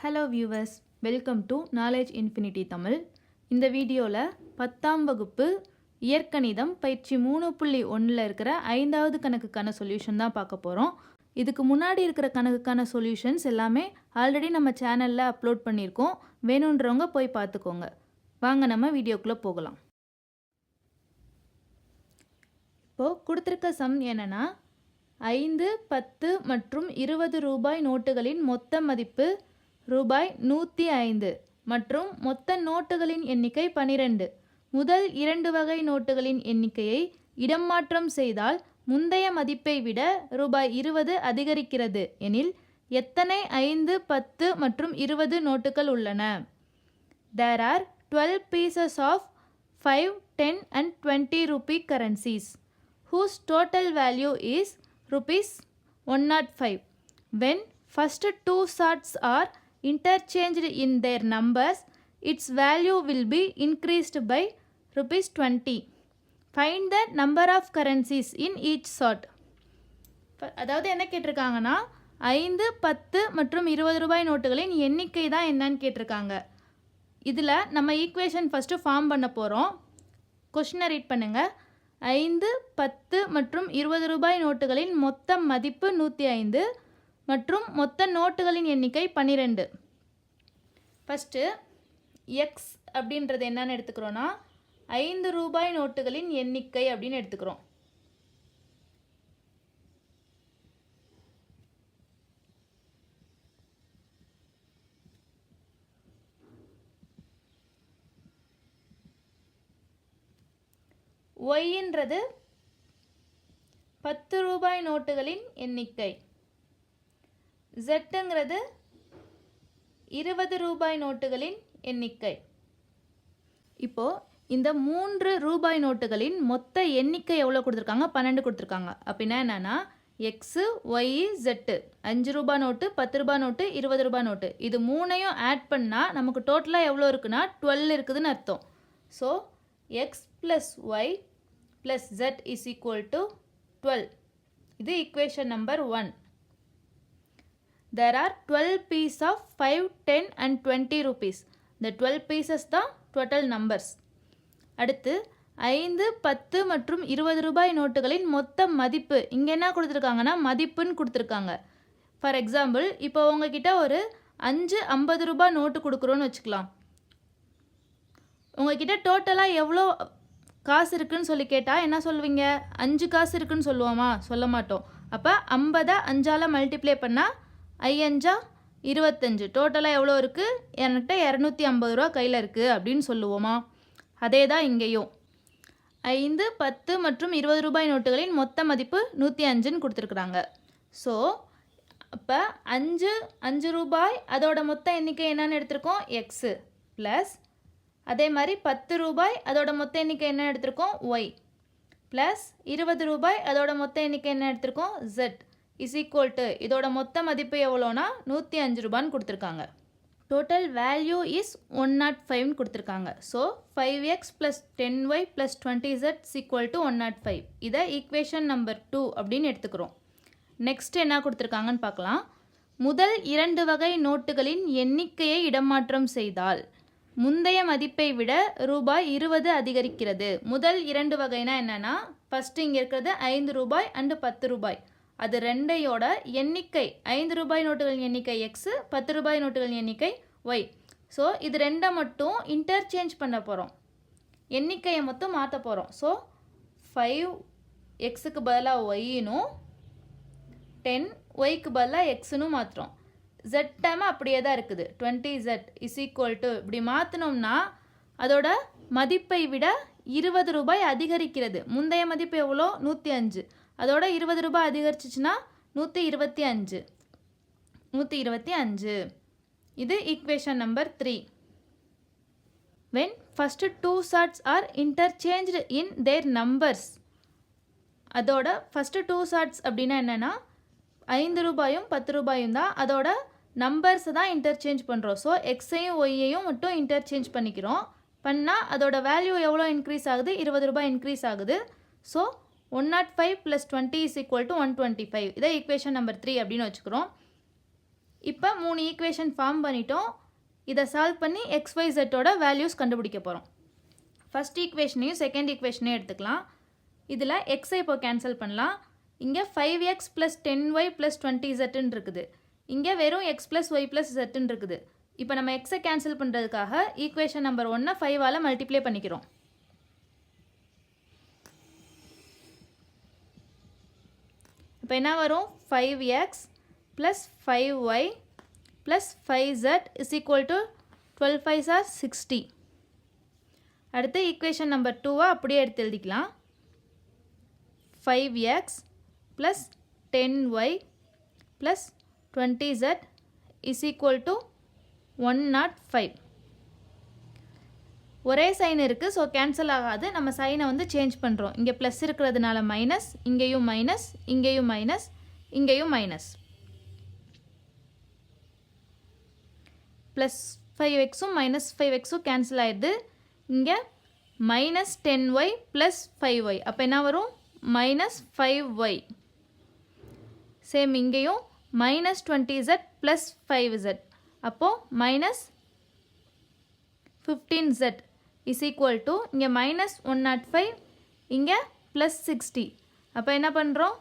Hello viewers, welcome to knowledge infinity Tamil. இந்த வீடியோவில் 10ஆம் வகுப்பு இயற்கணிதம் பயிற்சி 3.1 இருக்கிற 5வது கணக்குக்கான சொல்யூஷன் தான் பார்க்க போகிறோம். இதுக்கு முன்னாடி இருக்கிற கணக்குக்கான சொல்யூஷன்ஸ் எல்லாமே ஆல்ரெடி நம்ம சேனலில் அப்லோட் பண்ணியிருக்கோம். வேணுன்றவங்க போய் பார்த்துக்கோங்க. வாங்க நம்ம வீடியோக்குள்ளே போகலாம். இப்போது கொடுத்துருக்க சம் என்னென்னா 5, 10 மற்றும் 20 ரூபாய் நோட்டுகளின் மொத்த மதிப்பு ரூபாய் 105 மற்றும் மொத்த நோட்டுகளின் எண்ணிக்கை 12. முதல் 2 வகை நோட்டுகளின் எண்ணிக்கையை இடம் மாற்றம் செய்தால் முந்தைய மதிப்பை விட ரூபாய் 20 அதிகரிக்கிறது எனில் எத்தனை 5, 10 மற்றும் 20 நோட்டுகள் உள்ளன? There are 12 pieces of 5, 10 and 20 rupee currencies whose total value is rupees 105. When first two sorts are interchanged in their numbers, its value will be increased by rupees 20. Find the number of currencies in each sort. அதாவது என்ன கேட்டிருக்காங்கன்னா 5, 10 மற்றும் 20 ரூபாய் நோட்டுகளின் எண்ணிக்கை தான் என்னன்னு கேட்டிருக்காங்க. இதில் நம்ம ஈக்குவேஷன் ஃபஸ்ட்டு ஃபார்ம் பண்ண போகிறோம். கொஷினை ரீட் பண்ணுங்கள். 5, 10 மற்றும் 20 ரூபாய் நோட்டுகளின் மொத்த மதிப்பு 105 மற்றும் மொத்த நோட்டுகளின் எண்ணிக்கை 12. ஃபஸ்ட்டு எக்ஸ் அப்படின்றது என்னன்னு எடுத்துக்கிறோன்னா 5 ரூபாய் நோட்டுகளின் எண்ணிக்கை அப்படின்னு எடுத்துக்கிறோம். ஒய்ன்றது 10 ரூபாய் நோட்டுகளின் எண்ணிக்கை. ஜெட்டுங்கிறது 20 ரூபாய் நோட்டுகளின் எண்ணிக்கை. இப்போது இந்த 3 ரூபாய் நோட்டுகளின் மொத்த எண்ணிக்கை எவ்வளோ கொடுத்துருக்காங்க? 12 கொடுத்துருக்காங்க. அப்படின்னா என்னென்னா எக்ஸு, ஒய், ஜெட்டு, 5 ரூபாய் நோட்டு, 10 ரூபாய் நோட்டு, 20 ரூபாய் நோட்டு, இது மூணையும் ஆட் பண்ணால் நமக்கு டோட்டலாக எவ்வளோ இருக்குன்னா 12 இருக்குதுன்னு அர்த்தம். So X plus Y plus Z is equal to 12. இது equation number 1. There are 12 pieces of 5, 10 and 20 rupees. The 12 pieces தான் total numbers. அடுத்து 5, 10 மற்றும் 20 ரூபாய் நோட்டுகளின் மொத்த மதிப்பு. இங்கே என்ன கொடுத்துருக்காங்கன்னா மதிப்புன்னு கொடுத்துருக்காங்க. ஃபார் எக்ஸாம்பிள், இப்போ உங்ககிட்ட ஒரு 5 50 ரூபாய் நோட்டு கொடுக்குறோன்னு வச்சுக்கலாம். உங்ககிட்ட டோட்டலாக எவ்வளோ காசு இருக்குன்னு சொல்லி கேட்டால் என்ன சொல்லுவீங்க? 5 காசு இருக்குன்னு சொல்லுவோமா? சொல்ல மாட்டோம். அப்போ 50 5ஆல் மல்டிப்ளை பண்ணால் 5 25. டோட்டலாக எவ்வளோ இருக்குது? என்கிட்ட 250 ரூபா கையில் இருக்குது அப்படின்னு சொல்லுவோமா? அதே தான் இங்கேயும் 5, 10 மற்றும் 20 ரூபாய் நோட்டுகளின் மொத்த மதிப்பு 105ன்னு கொடுத்துருக்குறாங்க. ஸோ அப்போ 5 ரூபாய் அதோட மொத்த எண்ணிக்கை என்னன்னு எடுத்திருக்கோம்? எக்ஸு ப்ளஸ் அதே மாதிரி 10 ரூபாய் அதோட மொத்த எண்ணிக்கை என்ன எடுத்திருக்கோம்? ஒய் ப்ளஸ் 20 ரூபாய் அதோட மொத்த எண்ணிக்கை என்ன எடுத்திருக்கோம்? ஜெட் இஸ் ஈக்குவல் டு இதோட மொத்த மதிப்பு எவ்வளோனா 105 ரூபான்னு கொடுத்துருக்காங்க. டோட்டல் வேல்யூ இஸ் 105ன்னு கொடுத்துருக்காங்க. So 5x plus 10y plus 20z is equal to 105. இதை ஈக்குவேஷன் நம்பர் 2 அப்படின்னு எடுத்துக்கிறோம். நெக்ஸ்ட் என்ன கொடுத்துருக்காங்கன்னு பார்க்கலாம். முதல் 2 வகை நோட்டுகளின் எண்ணிக்கையை இடமாற்றம் செய்தால் முந்தைய மதிப்பை விட ரூபாய் 20 அதிகரிக்கிறது. முதல் 2 வகைனா என்னென்னா ஃபஸ்ட்டு இங்கே இருக்கிறது 5 ரூபாய் அண்டு 10 ரூபாய். அது ரெண்டையோட எண்ணிக்கை 5 ரூபாய் நோட்டுகளின் எண்ணிக்கை எக்ஸு, 10 ரூபாய் நோட்டுகளின் எண்ணிக்கை ஒய். ஸோ இது ரெண்டை மட்டும் இன்டர்சேஞ்ச் பண்ண போகிறோம். எண்ணிக்கையை மட்டும் மாற்ற போகிறோம். ஸோ 5 எக்ஸுக்கு பதிலாக ஒய்னும் 10 ஒய்க்கு பதிலாக எக்ஸுன்னு மாற்றுறோம். ஜெட் டைம் அப்படியே தான் இருக்குது. 20z இஸ் ஈக்குவல் டு இப்படி மாற்றினோம்னா அதோட மதிப்பை விட 20 ரூபாய் அதிகரிக்கிறது. முந்தைய மதிப்பு எவ்வளோ? 105. அதோட 20 ரூபாய் அதிகரிச்சிச்சுன்னா 125. இது equation number 3. when first two sorts are interchanged in their numbers. அதோட ஃபஸ்ட்டு 2 sorts அப்படின்னா என்னென்னா 5 ரூபாயும் 10 ரூபாயும் தான். அதோட நம்பர்ஸை தான் இன்டர்சேஞ்ச் பண்ணுறோம். ஸோ எக்ஸையும் ஒய்யையும் மட்டும் இன்டர்சேஞ்ச் பண்ணிக்கிறோம். பண்ணால் அதோட வேல்யூ எவ்வளோ இன்க்ரீஸ் ஆகுது? 20 ரூபாய் இன்க்ரீஸ் ஆகுது. ஸோ 105 + 20 = 125. இதை ஈக்குவேஷன் நம்பர் 3 அப்படின்னு வச்சுக்கிறோம். இப்போ 3 ஈக்குவேஷன் ஃபார்ம் பண்ணிட்டோம். இதை சால்வ் பண்ணி XYZோட வேல்யூஸ் கண்டுபிடிக்க போகிறோம். ஃபர்ஸ்ட் ஈக்குவேஷனையும் செகண்ட் ஈக்குவேஷனையும் எடுத்துக்கலாம். இதில் எக்ஸை இப்போ கேன்சல் பண்ணலாம். இங்கே 5x + 10y + 20zன்னு இருக்குது. இங்கே வெறும் x + y + zன்னு இருக்குது. இப்போ நம்ம எக்ஸை கேன்சல் பண்ணுறதுக்காக ஈக்குவேஷன் நம்பர் 1 5ஆல் மல்டிப்ளை பண்ணிக்கிறோம். இப்போ என்ன வரும்? 5x + 5y + 5z = 12 5s are 60. அடுத்து ஈக்குவேஷன் நம்பர் 2 அப்படியே எடுத்து எழுதிக்கலாம். 5x + 10y + 20z = 105. ஒரே சைன் இருக்குது, ஸோ கேன்சல் ஆகாது. நம்ம சைனை வந்து சேஞ்ச் பண்ணுறோம். இங்கே ப்ளஸ் இருக்கிறதுனால மைனஸ், இங்கேயும் மைனஸ், இங்கேயும் மைனஸ், இங்கேயும் மைனஸ். ப்ளஸ் 5xும் மைனஸ் 5xும் கேன்சல் ஆகிடுது. இங்கே மைனஸ் 10y + 5y. அப்போ என்ன வரும்? Minus 5y. சேம் இங்கேயும் மைனஸ் 20z + 5z. அப்போது மைனஸ் 15z = இங்கே மைனஸ் 105, இங்கே ப்ளஸ் 60. அப்போ என்ன பண்ணுறோம்?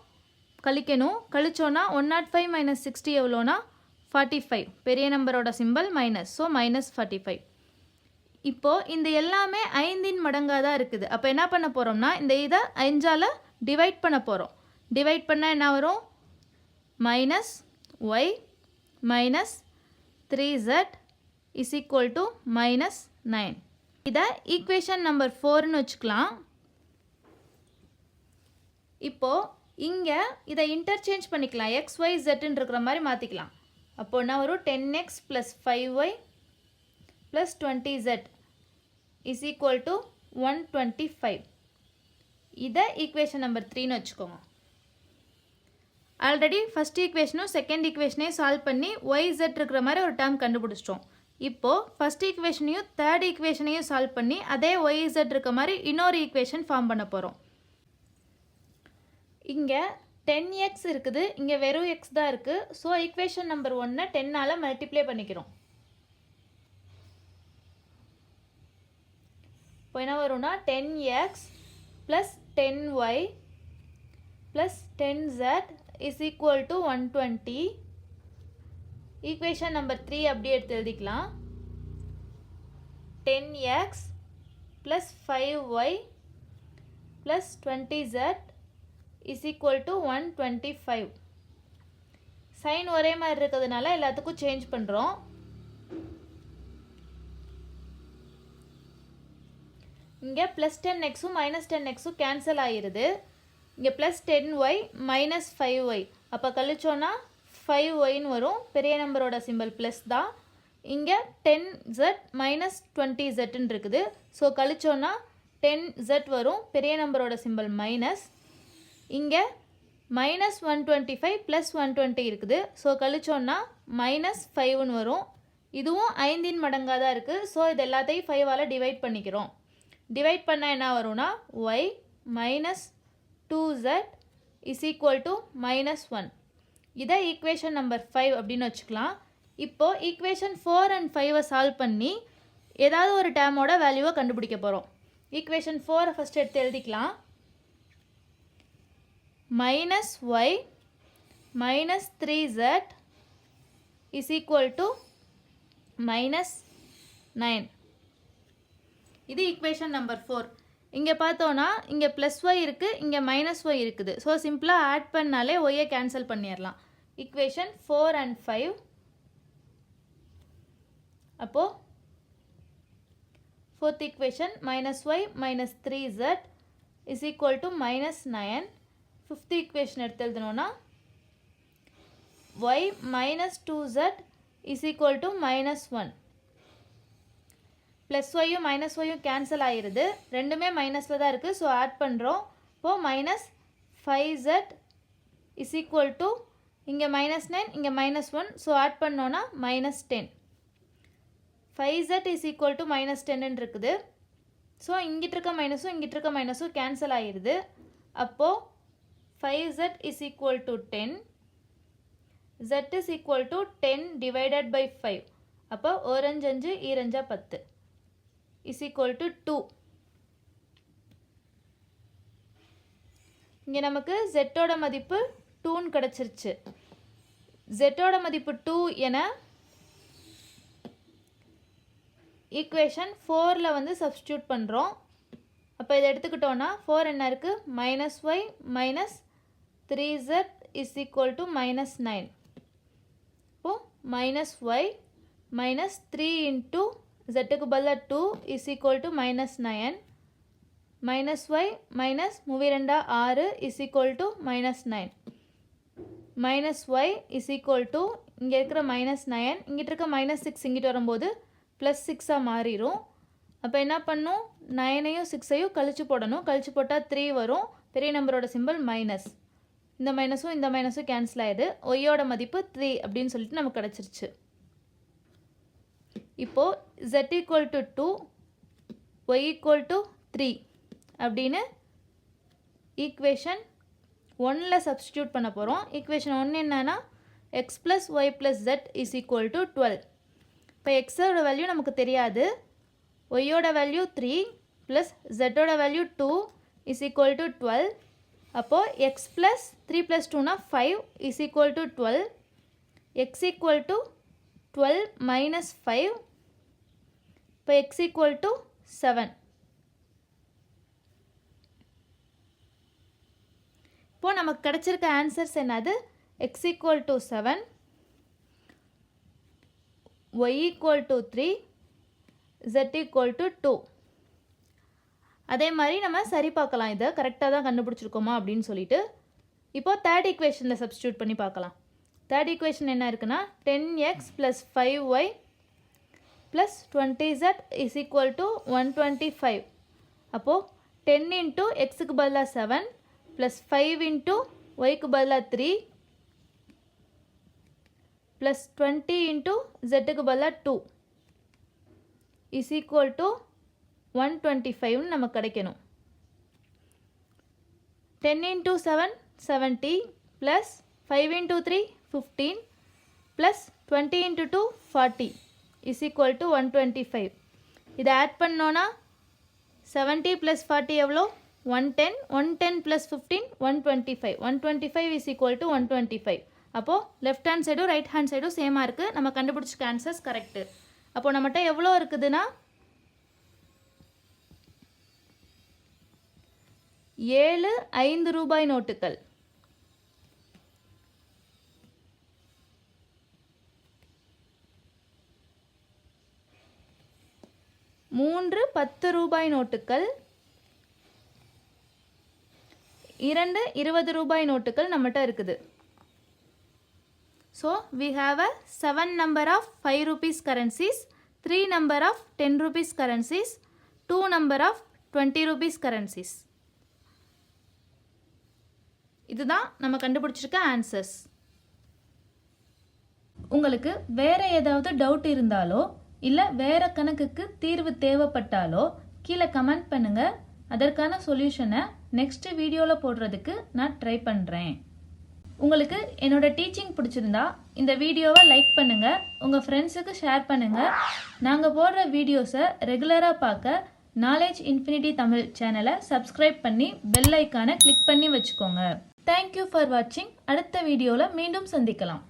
கழிக்கணும். கழிச்சோன்னா 105 - 60 எவ்வளோனா 45. பெரிய நம்பரோட சிம்பல் மைனஸ், ஸோ மைனஸ் 45. இப்போது இந்த எல்லாமே 5 மடங்காக தான் இருக்குது. அப்போ என்ன பண்ண போகிறோம்னா இந்த இதை 5ஆல் டிவைட் பண்ண போகிறோம். டிவைட் பண்ணால் என்ன வரும்? Minus y minus 3z = minus 9. இதை ஈக்குவேஷன் நம்பர் 4ன்னு வச்சுக்கலாம். இப்போது இங்கே இதை இன்டர்சேஞ்ச் பண்ணிக்கலாம். x y zன்னு இருக்கிற மாதிரி மாற்றிக்கலாம். அப்போது என்ன வரும்? 10x + 5y + 20z = 125. இதை ஈக்குவேஷன் நம்பர் 3ன்னு வச்சுக்கோங்க. ஆல்ரெடி ஃபஸ்ட் ஈக்குவேஷனும் செகண்ட் ஈக்குவேஷனையும் சால்வ் பண்ணி YZ இருக்கிற மாதிரி ஒரு டேர்ம் கண்டுபிடிச்சிட்டோம். இப்போது ஃபஸ்ட் ஈக்குவேஷனையும் தேர்ட் ஈக்குவேஷனையும் சால்வ் பண்ணி அதே YZ இருக்க மாதிரி இன்னொரு ஈக்குவேஷன் ஃபார்ம் பண்ண போகிறோம். இங்கே 10x இருக்குது, இங்கே வெறும் x தான் இருக்குது. ஸோ ஈக்குவேஷன் நம்பர் 1 10ஆல் மல்டிப்ளை பண்ணிக்கிறோம். இப்போ என்ன வரும்னா 10x + 10y + 10z = 120. Equation number 3 அப்படியே எடுத்து எழுதிக்கலாம். 10x + 5y + 20z = 125. சைன் ஒரே மாதிரி இருக்கிறதுனால எல்லாத்துக்கும் சேஞ்ச் பண்ணுறோம். இங்கே ப்ளஸ் 10xும் மைனஸ் 10xும் கேன்சல் ஆகிடுது. இங்கே ப்ளஸ் 10y மைனஸ் 5y. அப்போ கழிச்சோன்னா 5yன்னு வரும். பெரிய நம்பரோட சிம்பிள் ப்ளஸ் தான். இங்கே 10z மைனஸ் 20zன்னு இருக்குது. ஸோ கழிச்சோன்னா 10z வரும். பெரிய நம்பரோட சிம்பிள் மைனஸ். இங்கே மைனஸ் 125 ப்ளஸ் 120 இருக்குது. ஸோ கழிச்சோன்னா மைனஸ் 5ன்னு வரும். இதுவும் 5 மடங்காக தான் இருக்குது. ஸோ இது எல்லாத்தையும் 5ஆல் டிவைட் பண்ணிக்கிறோம். டிவைட் பண்ணால் என்ன வரும்னா y மைனஸ் 2z = மைனஸ் 1. இதை ஈக்குவேஷன் நம்பர் 5 அப்படின்னு வச்சுக்கலாம். இப்போது ஈக்குவேஷன் 4 and 5 சால்வ் பண்ணி ஏதாவது ஒரு டேர்மோட வேல்யூவை கண்டுபிடிக்க போகிறோம். ஈக்குவேஷன் 4 ஃபஸ்ட் எடுத்து எழுதிக்கலாம். Minus y minus 3z = minus 9. இது ஈக்குவேஷன் நம்பர் 4. இங்கே பார்த்தோன்னா இங்கே ப்ளஸ் y இருக்குது, இங்கே மைனஸ் y இருக்குது. ஸோ சிம்பிளாக ஆட் பண்ணாலே ஒய்யை கேன்சல் பண்ணிடலாம். Equation 4 and 5. அப்போது fourth equation minus y minus 3z = minus 9. Fifth equation எடுத்து எழுதணுன்னா y minus 2z = minus 1. Plus ஒய்யும் மைனஸ் ஒய்யும் கேன்சல் ஆகிடுது. ரெண்டுமே மைனஸில் தான் இருக்குது. ஸோ ஆட் பண்ணுறோம். இப்போது மைனஸ் 5z = இங்கே மைனஸ் 9, இங்கே மைனஸ் 1. ஸோ ஆட் பண்ணோன்னா மைனஸ் 10. 5z = மைனஸ் 10ன்னு இருக்குது. ஸோ இங்கிட்டு இருக்க மைனஸும் இங்கிட்டு இருக்க மைனஸும் கேன்சல் ஆகிடுது. அப்போது 5z = 10. Z is equal to 10 divided by 5. அப்போ ஓரஞ்சு 5 ஈரஞ்சா 10 is equal to 2. இங்கே நமக்கு Z ஓட மதிப்பு 2 கிடைச்சிருச்சு. Z ஓட மதிப்பு 2 என ஈக்குவேஷன் 4ல் வந்து சப்ஸ்டியூட் பண்ணுறோம். அப்போ இதை எடுத்துக்கிட்டோன்னா 4 என்ன இருக்குது? -y minus 3z is equal to -9. இப்போ -y minus 3 into zக்கு பதிலாக 2 is equal to -9. -y minus 32 6 is equal to -9. -y is equal to இங்கே இருக்கிற -9 இங்கிட்ட இருக்க -6 இங்கிட்டு வரும்போது +6 மாறிடும். அப்போ என்ன பண்ணும்? 9ஐயும் 6ஐயும் கழிச்சு போடணும். கழிச்சு போட்டால் 3 வரும். பெரிய நம்பரோட சிம்பிள் மைனஸ். இந்த மைனஸும் கேன்சல் ஆகிடுது. ஒய்யோட மதிப்பு 3 அப்படின்னு சொல்லிட்டு நமக்கு கிடச்சிருச்சு. இப்போது z equal to 2, y equal to 3 அப்படின்னு ஈக்குவேஷன் 1ல் சப்ஸ்டியூட் பண்ண போகிறோம். ஈக்குவேஷன் 1 என்னன்னா x plus y plus z is equal to 12. இப்போ எக்ஸோட வேல்யூ நமக்கு தெரியாது. ஒய்யோட வேல்யூ 3 ப்ளஸ் ஜெட்டோட வேல்யூ 2 இஸ் ஈக்குவல் டு 12. அப்போது எக்ஸ் ப்ளஸ் 3 + 2னா 5 is equal to 12. X equal to 12 minus 5. இப்போ எக்ஸ் ஈக்குவல் டு 7. இப்போது நமக்கு கிடச்சிருக்க ஆன்சர்ஸ் என்னது? X equal to 7, y equal to 3, z equal to 2. அதே மாதிரி நம்ம சரி பார்க்கலாம், இதை கரெக்டாக தான் கண்டுபிடிச்சிருக்கோமா அப்படின்னு சொல்லிட்டு. இப்போது தேர்ட் ஈக்குவேஷனில் சப்ஸ்டியூட் பண்ணி பார்க்கலாம். தேர்ட் ஈக்குவேஷன் என்ன இருக்குன்னா 10x + 5y + 20z is equal to 125. அப்போது 10 into xக்கு பதிலாக 7 + 5 into yக்கு பதிலாக 3 + 20 into zக்கு பதிலாக 2 is equal to 125 நமக்கு கிடைக்கணும். 10 into 7 70 + 5 into 3 15 + 20 into 2 40 is equal to 125. இதை ஆட் பண்ணோன்னா 70 + 40 எவ்வளோ? 110. 110 + 15 125. 125 is equal to 125. அப்போது லெஃப்ட் ஹேண்ட் சைடும் ரைட் ஹேண்ட் சைடும் சேமாக இருக்குது. நம்ம கண்டுபிடிச்சிக்க ஆன்சர்ஸ் கரெக்டு. அப்போது நம்மகிட்ட எவ்வளோ இருக்குதுன்னா 7 5 ரூபாய் நோட்டுகள், 3 10 ரூபாய் நோட்டுகள், 2 20 ரூபாய் நோட்டுகள் நம்மகிட்ட இருக்குது. So we have a 7 number of 5 rupees currencies, 3 number of 10 rupees currencies, 2 number of 20 rupees currencies. இதுதான் நம்ம கண்டுபிடிச்சிருக்க ஆன்சர்ஸ். உங்களுக்கு வேற ஏதாவது டவுட் இருந்தாலோ இல்லை வேற கணக்குக்கு தீர்வு தேவைப்பட்டாலோ கீழே கமெண்ட் பண்ணுங்க. அதற்கான சொல்யூஷனை நெக்ஸ்ட் வீடியோவில் போடுறதுக்கு நான் ட்ரை பண்ணுறேன். உங்களுக்கு என்னோட டீச்சிங் பிடிச்சிருந்தா இந்த வீடியோவை லைக் பண்ணுங்கள், உங்கள் ஃப்ரெண்ட்ஸுக்கு ஷேர் பண்ணுங்கள். நாங்கள் போடுற வீடியோஸை ரெகுலராக பார்க்க நாலேஜ் இன்ஃபினிட்டி தமிழ் சேனலை சப்ஸ்கிரைப் பண்ணி பெல் ஐக்கானை கிளிக் பண்ணி வச்சுக்கோங்க. தேங்க்யூ ஃபார் வாட்சிங். அடுத்த வீடியோவில் மீண்டும் சந்திக்கலாம்.